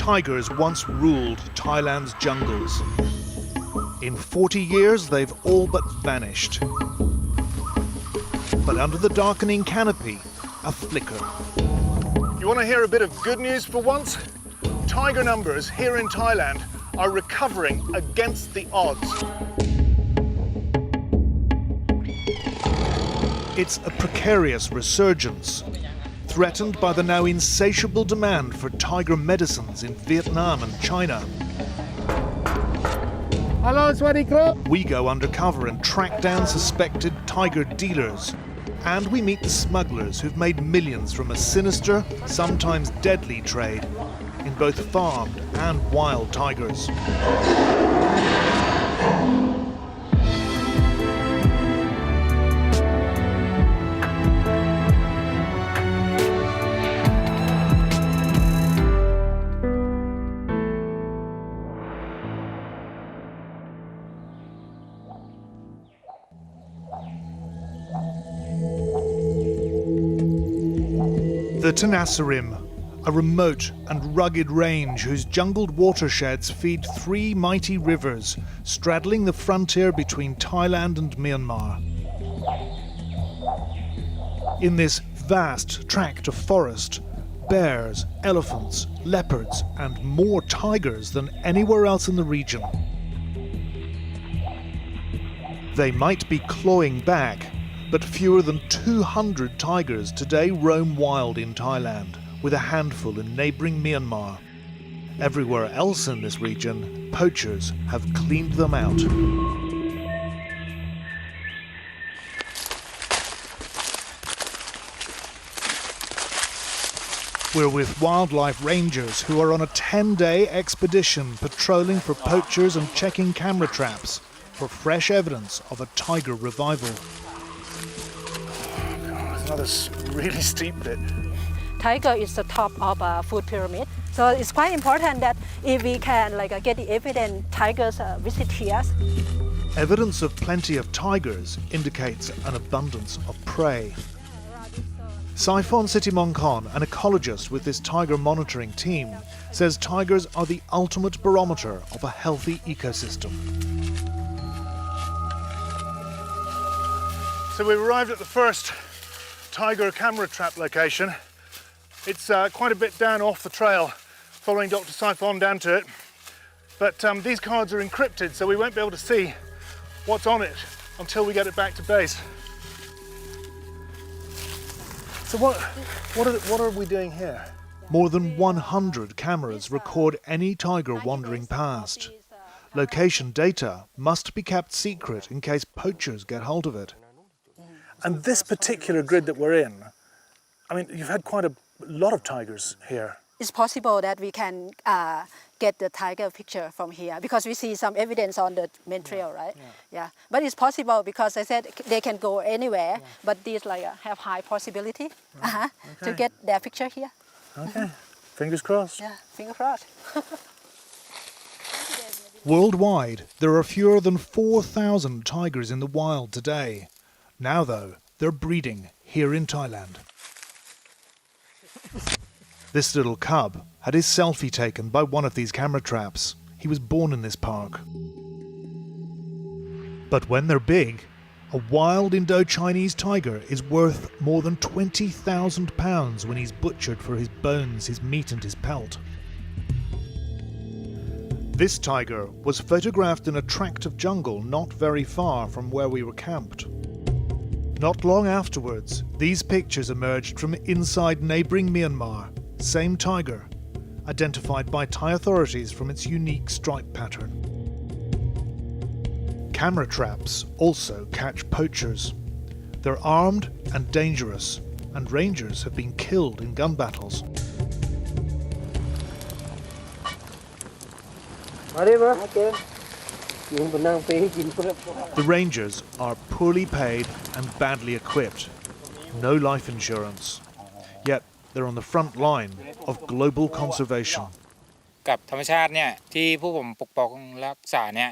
tigers once ruled Thailand's jungles. In 40 years, they've all but vanished. But under the darkening canopy, a flicker. You want to hear a bit of good news for once? Tiger numbers here in Thailand are recovering against the odds. It's a precarious resurgence, threatened by the now insatiable demand for tiger medicines in Vietnam and China. Hello, Swadee. We go undercover and track down suspected tiger dealers. And we meet the smugglers who've made millions from a sinister, sometimes deadly trade in both farmed and wild tigers. The Tenasserim, a remote and rugged range whose jungled watersheds feed three mighty rivers straddling the frontier between Thailand and Myanmar. In this vast tract of forest, bears, elephants, leopards, and more tigers than anywhere else in the region. They might be clawing back, but fewer than 200 tigers today roam wild in Thailand, with a handful in neighbouring Myanmar. Everywhere else in this region, poachers have cleaned them out. We're with wildlife rangers who are on a 10-day expedition patrolling for poachers and checking camera traps for fresh evidence of a tiger revival. Another really steep bit. Tiger is the top of a food pyramid, so it's quite important that if we can get the evidence, tigers visit here. Evidence of plenty of tigers indicates an abundance of prey. Saifon Sitimongkon, an ecologist with this tiger monitoring team, says tigers are the ultimate barometer of a healthy ecosystem. So we've arrived at the first tiger camera trap location. It's quite a bit down off the trail, following Dr. Saifon down to it. But these cards are encrypted, so we won't be able to see what's on it until we get it back to base. So what are we doing here? More than 100 cameras record any tiger wandering past. Location data must be kept secret in case poachers get hold of it. And this particular grid that we're in, I mean, you've had quite a lot of tigers here. It's possible that we can get the tiger picture from here because we see some evidence on the main trail, right? Yeah. But it's possible because I said they can go anywhere, but these have high possibility to get their picture here. Okay, fingers crossed. Yeah, fingers crossed. Worldwide, there are fewer than 4,000 tigers in the wild today. Now, though, they're breeding here in Thailand. This little cub had his selfie taken by one of these camera traps. He was born in this park. But when they're big, a wild Indo-Chinese tiger is worth more than £20,000 when he's butchered for his bones, his meat and his pelt. This tiger was photographed in a tract of jungle not very far from where we were camped. Not long afterwards, these pictures emerged from inside neighbouring Myanmar. Same tiger, identified by Thai authorities from its unique stripe pattern. Camera traps also catch poachers. They're armed and dangerous, and rangers have been killed in gun battles. The rangers are poorly paid and badly equipped. No life insurance. Yet they're on the front line of global conservation. กับธรรมชาติเนี่ยที่ผู้ผมปกป้องรักษาเนี่ย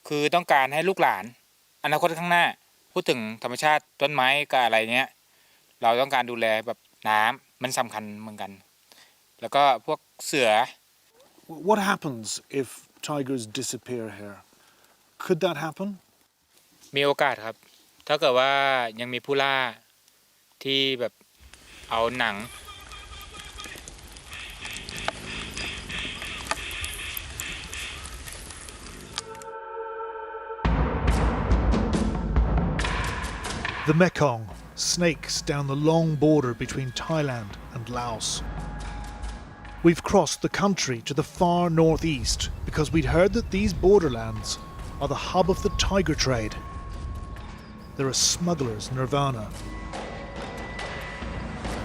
คือต้องการให้ลูกหลานอนาคตข้างหน้าพูดถึงธรรมชาติต้นไม้กับอะไรเนี้ยเราต้องการดูแลแบบน้ำมันสำคัญเหมือนกันแล้วก็พวกเสือ What happens if tigers disappear here? Could that happen? มีโอกาสครับถ้าเกิดว่ายังมีผู้ล่าที่แบบเอาหนัง The Mekong snakes down the long border between Thailand and Laos. We've crossed the country to the far northeast because we'd heard that these borderlands are the hub of the tiger trade. They're a smuggler's nirvana.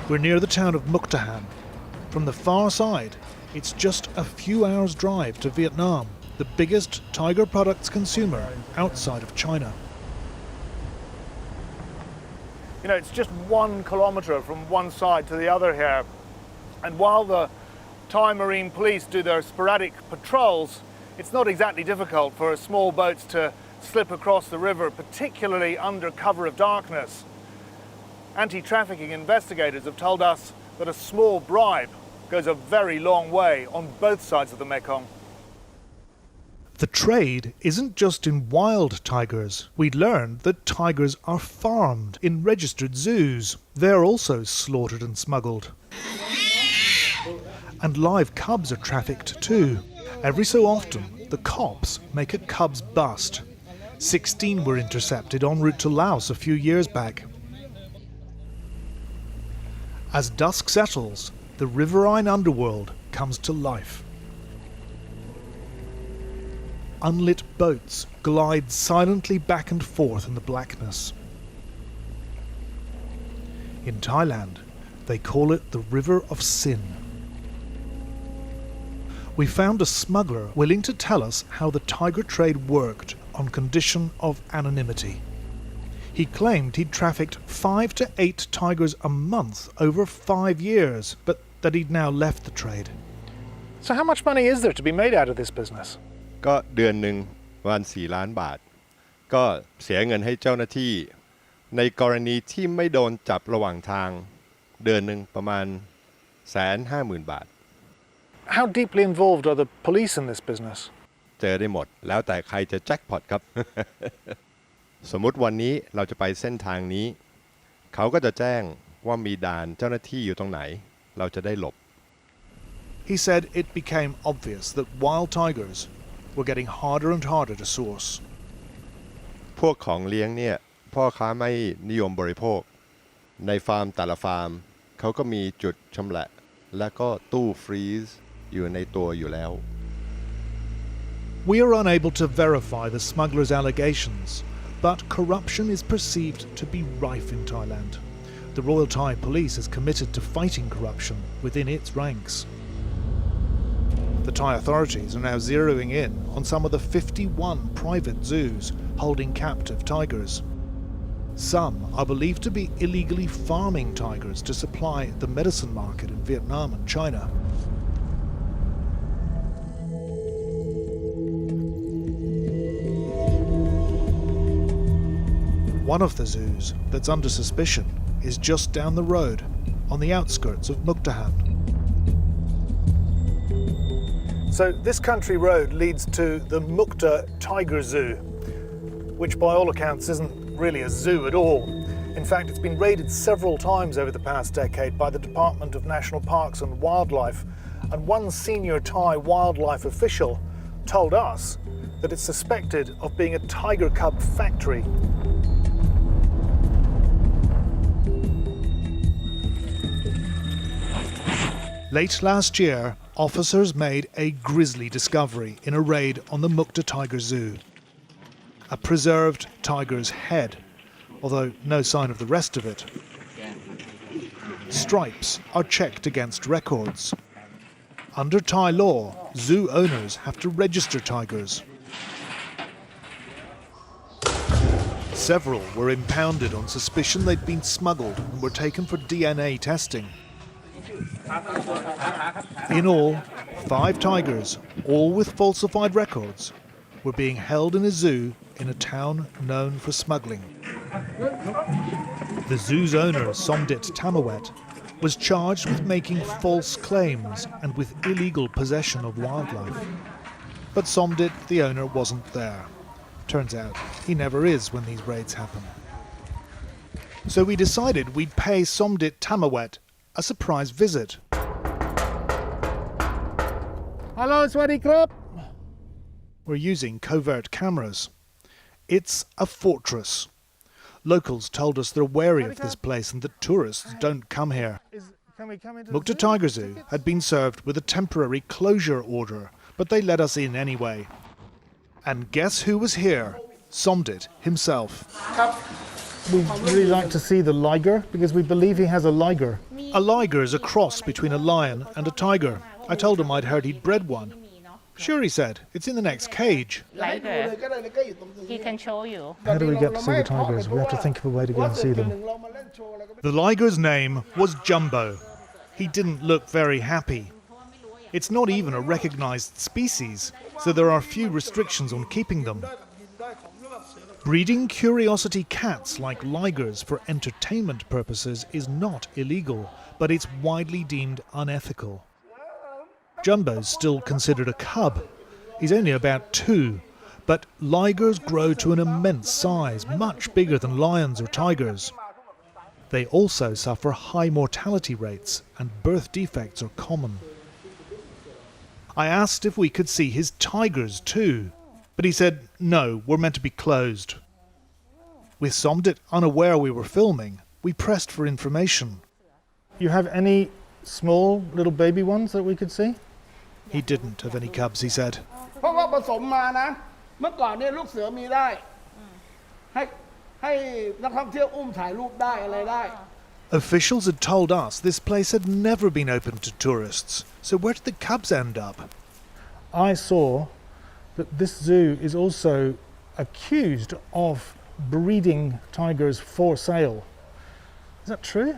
We're near the town of Mukdahan. From the far side, it's just a few hours' drive to Vietnam, the biggest tiger products consumer outside of China. You know, it's just 1 kilometre from one side to the other here. And while the Thai Marine Police do their sporadic patrols, it's not exactly difficult for small boats to slip across the river, particularly under cover of darkness. Anti-trafficking investigators have told us that a small bribe goes a very long way on both sides of the Mekong. The trade isn't just in wild tigers. We'd learned that tigers are farmed in registered zoos. They're also slaughtered and smuggled. And live cubs are trafficked too. Every so often, the cops make a cubs bust. 16 were intercepted en route to Laos a few years back. As dusk settles, the riverine underworld comes to life. Unlit boats glide silently back and forth in the blackness. In Thailand, they call it the River of Sin. We found a smuggler willing to tell us how the tiger trade worked on condition of anonymity. He claimed he'd trafficked 5 to 8 tigers a month over 5 years, but that he'd now left the trade. So how much money is there to be made out of this business? ก็เดือนหนึ่งประมาณ4 ล้านบาทก็เสียเงินให้เจ้าหน้าที่ในกรณีที่ไม่โดนจับระหว่างทางเดือนหนึ่งประมาณ150,000 บาท How deeply involved are the police in this business? เจอได้หมดแล้วแต่ใครจะแจ็คพอตครับ สมมุติวันนี้เราจะไปเส้นทางนี้เขาก็จะแจ้งว่ามีด่านเจ้าหน้าที่อยู่ตรงไหนเราจะได้หลบ He said it became obvious that wild tigers were getting harder and harder to source. พวกของเลี้ยงเนี่ยพ่อค้าไม่นิยมบริโภคในฟาร์มแต่ละฟาร์มเขาก็มีจุดชำแหละและก็ตู้ฟรีซอยู่ในตัวอยู่แล้ว We are unable to verify the smugglers' allegations, but corruption is perceived to be rife in Thailand. The Royal Thai Police is committed to fighting corruption within its ranks. The Thai authorities are now zeroing in on some of the 51 private zoos holding captive tigers. Some are believed to be illegally farming tigers to supply the medicine market in Vietnam and China. One of the zoos that's under suspicion is just down the road, on the outskirts of Mukdahan. So this country road leads to the Mukta Tiger Zoo, which by all accounts isn't really a zoo at all. In fact, it's been raided several times over the past decade by the Department of National Parks and Wildlife, and one senior Thai wildlife official told us that it's suspected of being a tiger cub factory. Late last year, officers made a grisly discovery in a raid on the Mukta Tiger Zoo. A preserved tiger's head, although no sign of the rest of it. Stripes are checked against records. Under Thai law, zoo owners have to register tigers. Several were impounded on suspicion they'd been smuggled and were taken for DNA testing. In all, 5 tigers, all with falsified records, were being held in a zoo in a town known for smuggling. The zoo's owner, Somdit Tamawet, was charged with making false claims and with illegal possession of wildlife. But Somdit, the owner, wasn't there. Turns out he never is when these raids happen. So we decided we'd pay Somdit Tamawet a surprise visit. Hello, Swaddy Club. We're using covert cameras. It's a fortress. Locals told us they're wary of this place and that tourists don't come here. Mukta Tiger Zoo had been served with a temporary closure order, but they let us in anyway. And guess who was here? Somdit himself. We'd really like to see the liger because we believe he has a liger. A liger is a cross between a lion and a tiger. I told him I'd heard he'd bred one. Sure, he said, it's in the next cage. Liger. He can show you. How do we get to see the tigers? We have to think of a way to go and see them. The liger's name was Jumbo. He didn't look very happy. It's not even a recognized species, so there are few restrictions on keeping them. Breeding curiosity cats like ligers for entertainment purposes is not illegal, but it's widely deemed unethical. Jumbo's still considered a cub. He's only about 2, but ligers grow to an immense size, much bigger than lions or tigers. They also suffer high mortality rates, and birth defects are common. I asked if we could see his tigers too, but he said, no, we're meant to be closed. With Somdit unaware we were filming, we pressed for information. You have any small little baby ones that we could see? He didn't have any cubs, he said. เพราะว่าผสมมานะเมื่อก่อนเนี่ยลูกเสือมีได้ให้นักท่องเที่ยวอุ้มถ่ายรูปได้อะไรได้ Officials had told us this place had never been open to tourists, so where did the cubs end up? I saw that this zoo is also accused of breeding tigers for sale. Is that true?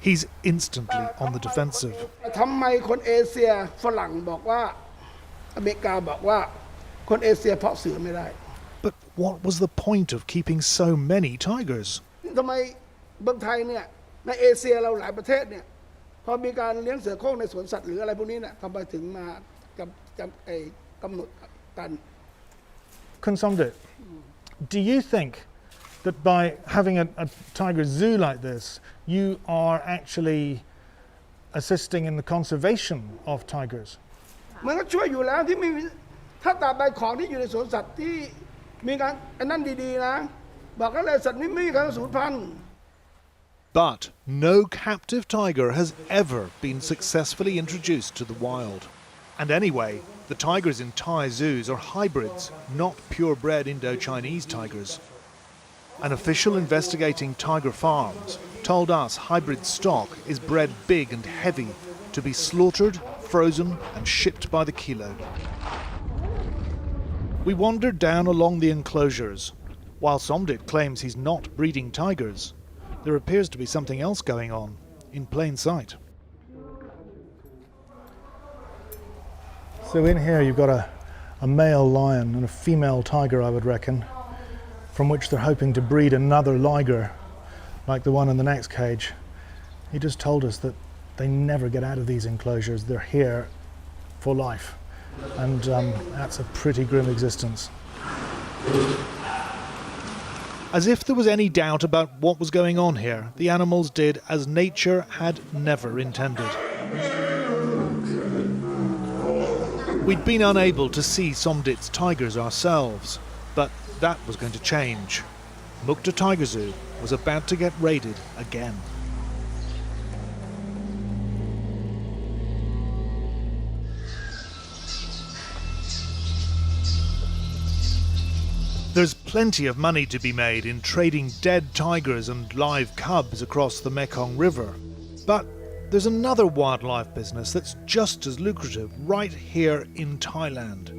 He's instantly on the defensive. ทำไมคนเอเชียฝรั่งบอกว่าอเมริกาบอกว่าคนเอเชียเพาะเสือไม่ได้ But what was the point of keeping so many tigers? ทำไมเมืองไทยเนี่ยในเอเชียเราหลายประเทศเนี่ยพอมีการเลี้ยงเสือโคร่งในสวนสัตว์หรืออะไรพวกนี้เนี่ยทำไมถึงมากำหนดกัน Somdit, do you think that by having a tiger zoo like this, you are actually assisting in the conservation of tigers? มันก็ช่วยอยู่แล้วที่ไม่มีถ้าตราบใดของที่อยู่ในสวนสัตว์ที่มีการอันนั้นดีๆนะบอกก็เลยสัตว์นี้ไม่มีการสูญพันธุ์ But no captive tiger has ever been successfully introduced to the wild. And anyway, the tigers in Thai zoos are hybrids, not purebred Indo-Chinese tigers. An official investigating tiger farms told us hybrid stock is bred big and heavy to be slaughtered, frozen and shipped by the kilo. We wandered down along the enclosures. While Somdit claims he's not breeding tigers, there appears to be something else going on in plain sight. So in here you've got a male lion and a female tiger, I would reckon, from which they're hoping to breed another liger like the one in the next cage. He just told us that they never get out of these enclosures. They're here for life, and that's a pretty grim existence. As if there was any doubt about what was going on here, the animals did as nature had never intended. We'd been unable to see Somdit's tigers ourselves, but that was going to change. Mukta Tiger Zoo was about to get raided again. There's plenty of money to be made in trading dead tigers and live cubs across the Mekong River. But there's another wildlife business that's just as lucrative right here in Thailand.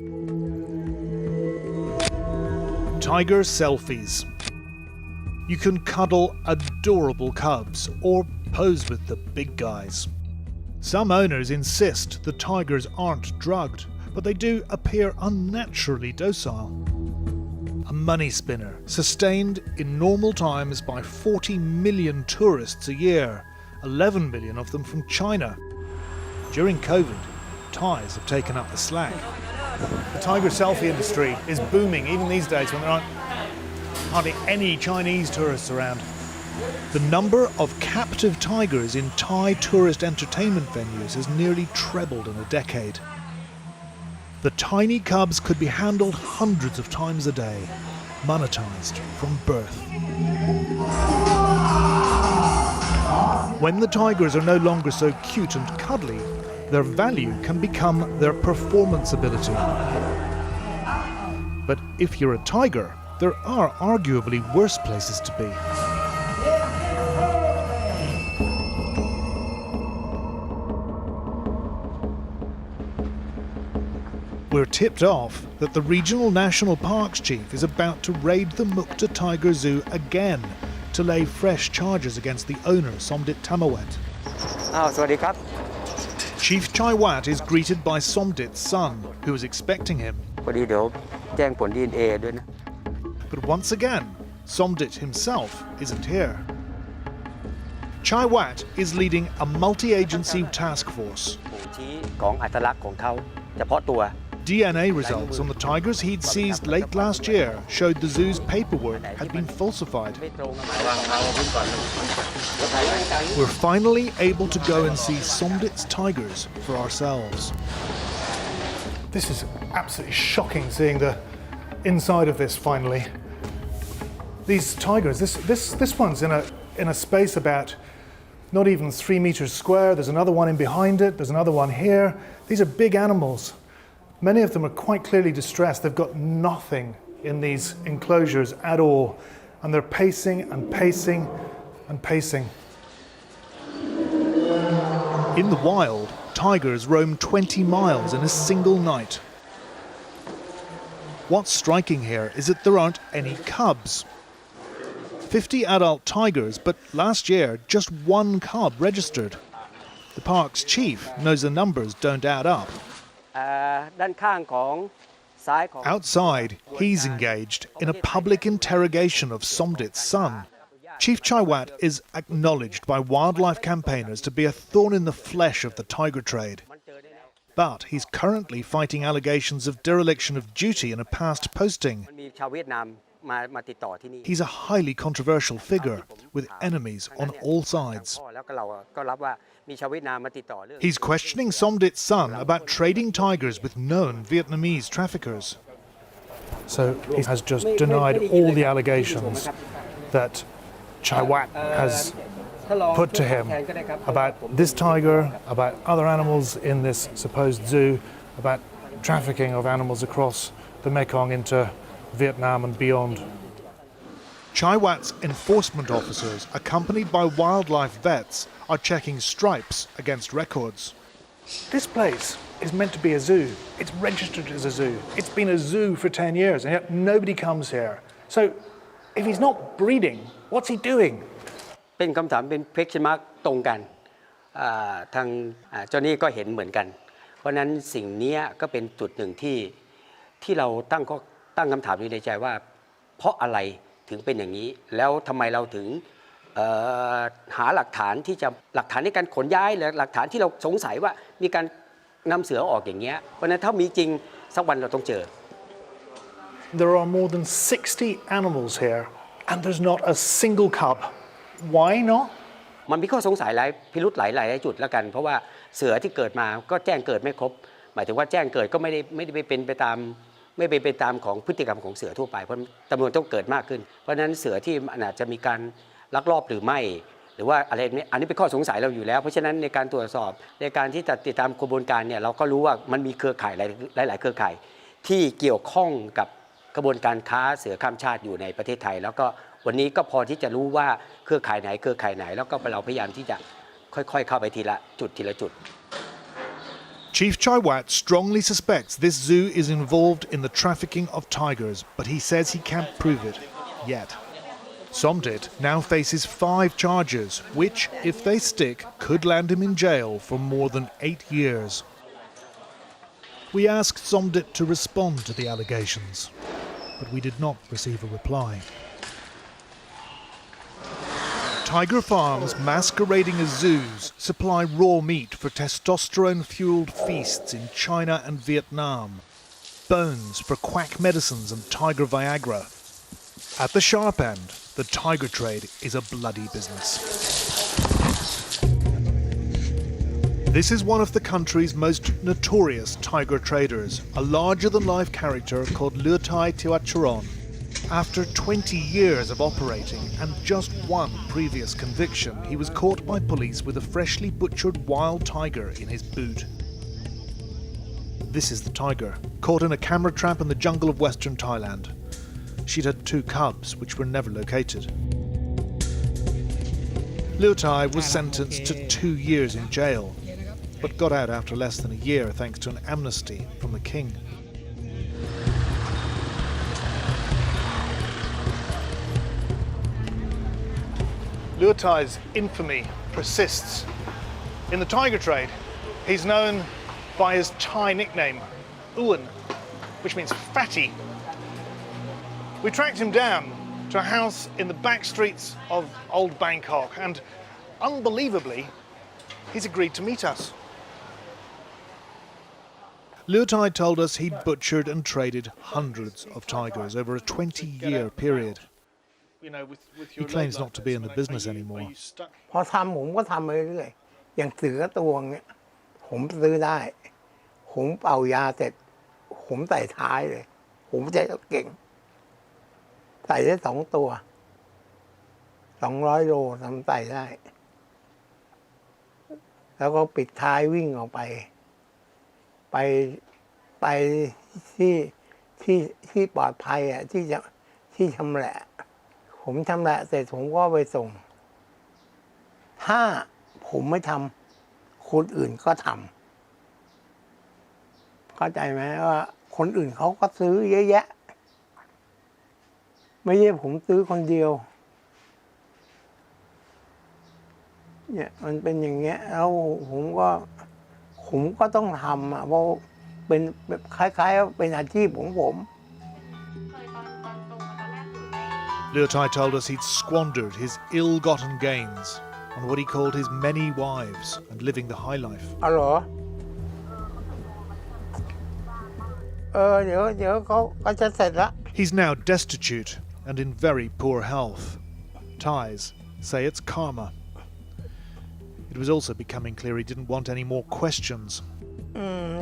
Tiger selfies. You can cuddle adorable cubs or pose with the big guys. Some owners insist the tigers aren't drugged, but they do appear unnaturally docile. A money spinner, sustained in normal times by 40 million tourists a year, 11 million of them from China. During COVID, Thais have taken up the slack. The tiger selfie industry is booming even these days when there aren't hardly any Chinese tourists around. The number of captive tigers in Thai tourist entertainment venues has nearly trebled in a decade. The tiny cubs could be handled hundreds of times a day, monetized from birth. When the tigers are no longer so cute and cuddly, their value can become their performance ability. But if you're a tiger, there are arguably worse places to be. We're tipped off that the Regional National Parks chief is about to raid the Mukta Tiger Zoo again to lay fresh charges against the owner, Somdit Tamawat. Chief Chaiwat is greeted by Somdit's son, who is expecting him. But once again, Somdit himself isn't here. Chaiwat is leading a multi-agency task force. DNA results on the tigers he'd seized late last year showed the zoo's paperwork had been falsified. We're finally able to go and see Somdit's tigers for ourselves. This is absolutely shocking seeing the inside of this finally. These tigers, this one's in a space about not even 3 meters square. There's another one in behind it, there's another one here. These are big animals. Many of them are quite clearly distressed. They've got nothing in these enclosures at all. And they're pacing and pacing and pacing. In the wild, tigers roam 20 miles in a single night. What's striking here is that there aren't any cubs. 50 adult tigers, but last year just 1 cub registered. The park's chief knows the numbers don't add up. Outside, he's engaged in a public interrogation of Somdit's son. Chief Chaiwat is acknowledged by wildlife campaigners to be a thorn in the flesh of the tiger trade. But he's currently fighting allegations of dereliction of duty in a past posting. He's a highly controversial figure with enemies on all sides. He's questioning Somdit's son about trading tigers with known Vietnamese traffickers. So he has just denied all the allegations that Chaiwat has put to him about this tiger, about other animals in this supposed zoo, about trafficking of animals across the Mekong into Vietnam and beyond. Chaiwat's enforcement officers, accompanied by wildlife vets, are checking stripes against records. This place is meant to be a zoo. It's registered as a zoo. It's been a zoo for 10 years, and yet nobody comes here. So if he's not breeding, what's he doing? เป็นคำถามเป็น question mark ตรงกันทางเจ้าหนี้ก็เห็นเหมือนกันเพราะนั้นสิ่งนี้ก็เป็นจุดหนึ่งที่เราตั้งคำถามอยู่ในใจว่าเพราะอะไรถึงเป็นอย่างนี้แล้วทำไมเราถึงหาหลักฐานในการขนย้ายหรือหลักฐานที่เราสงสัยว่ามีการนำเสือออกอย่างเงี้ยเพราะนั้นถ้ามีจริงสักวันเราต้องเจอ There are more than 60 animals here and there's not a single cub. Why not? มันมีข้อสงสัยหลายพิรุธหลายจุดแล้วกันเพราะว่าเสือที่เกิดมาก็แจ้งเกิดไม่ครบหมายถึงว่าแจ้งเกิดก็ไม่ได้เป็นไปตามของพฤติกรรมของเสือทั่วไปเพราะจำนวนต้องเกิดมากขึ้นเพราะฉะนั้นเสือที่อาจจะมีการลักลอบหรือไม่หรือว่าอะไรนี้อันนี้เป็นข้อสงสัยเราอยู่แล้วเพราะฉะนั้นในการตรวจสอบในการที่จะติดตามกระบวนการเนี่ยเราก็รู้ว่ามันมีเครือข่ายหลายเครือข่ายที่เกี่ยวข้องกับกระบวนการค้าเสือข้ามชาติอยู่ในประเทศไทยแล้วก็วันนี้ก็พอที่จะรู้ว่าเครือข่ายไหนแล้วก็เราพยายามที่จะค่อยๆเข้าไปทีละจุด Chief Chaiwat strongly suspects this zoo is involved in the trafficking of tigers, but he says he can't prove it yet. Somdit now faces 5 charges, which, if they stick, could land him in jail for more than 8 years. We asked Somdit to respond to the allegations, but we did not receive a reply. Tiger farms masquerading as zoos supply raw meat for testosterone-fueled feasts in China and Vietnam, bones for quack medicines and tiger Viagra. At the sharp end, the tiger trade is a bloody business. This is one of the country's most notorious tiger traders, a larger-than-life character called Luotai Tiwacharon. After 20 years of operating and just one previous conviction, he was caught by police with a freshly butchered wild tiger in his boot. This is the tiger, caught in a camera trap in the jungle of western Thailand. She'd had 2 cubs, which were never located. Luotai was sentenced to 2 years in jail, but got out after less than a year thanks to an amnesty from the king. Luotai's infamy persists. In the tiger trade, he's known by his Thai nickname, Uan, which means fatty. We tracked him down to a house in the back streets of old Bangkok, and unbelievably, he's agreed to meet us. Luotai told us he'd butchered and traded hundreds of tigers over a 20-year period. He claims not to be in the business anymore. พอทำผมก็ทำไปเรื่อยอย่างเสือตัวเนี่ยผมซื้อได้ผมเป่ายาเสร็จผมใส่ท้ายเลยผมใจเก่งใส่ได้2 ตัว200 โลทำใส่ได้แล้วก็ปิดท้ายวิ่งออกไปที่ปลอดภัยอ่ะที่ชำแหละผมชำแหละเสร็จผมก็ไปส่งถ้าผมไม่ทำคนอื่นก็ทำเข้าใจไหมว่าคนอื่นเขาก็ซื้อเยอะแยะไม่ใช่ผมซื้อคนเดียวเนี่ยมันเป็นอย่างเงี้ยแล้วผมก็ต้องทำอ่ะเพราะเป็นแบบคล้ายๆเป็นอาชีพของผม Luotai told us he'd squandered his ill-gotten gains on what he called his many wives and living the high life. อ๋อเหรอเดี๋ยวเขาก็จะเสร็จละ He's now destitute and in very poor health. Thais say it's karma. It was also becoming clear he didn't want any more questions.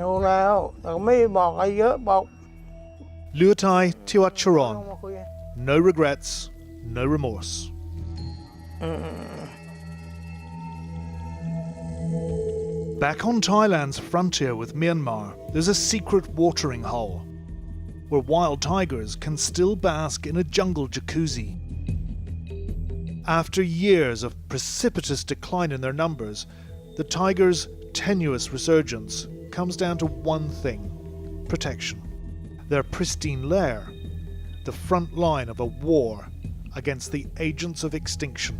รู้แล้วแต่ไม่บอกอะไรเยอะบอก Luotai Tiwacharon. มาคุย No regrets, no remorse. Back on Thailand's frontier with Myanmar, there's a secret watering hole where wild tigers can still bask in a jungle jacuzzi. After years of precipitous decline in their numbers, the tigers' tenuous resurgence comes down to one thing: protection. Their pristine lair, the front line of a war against the agents of extinction.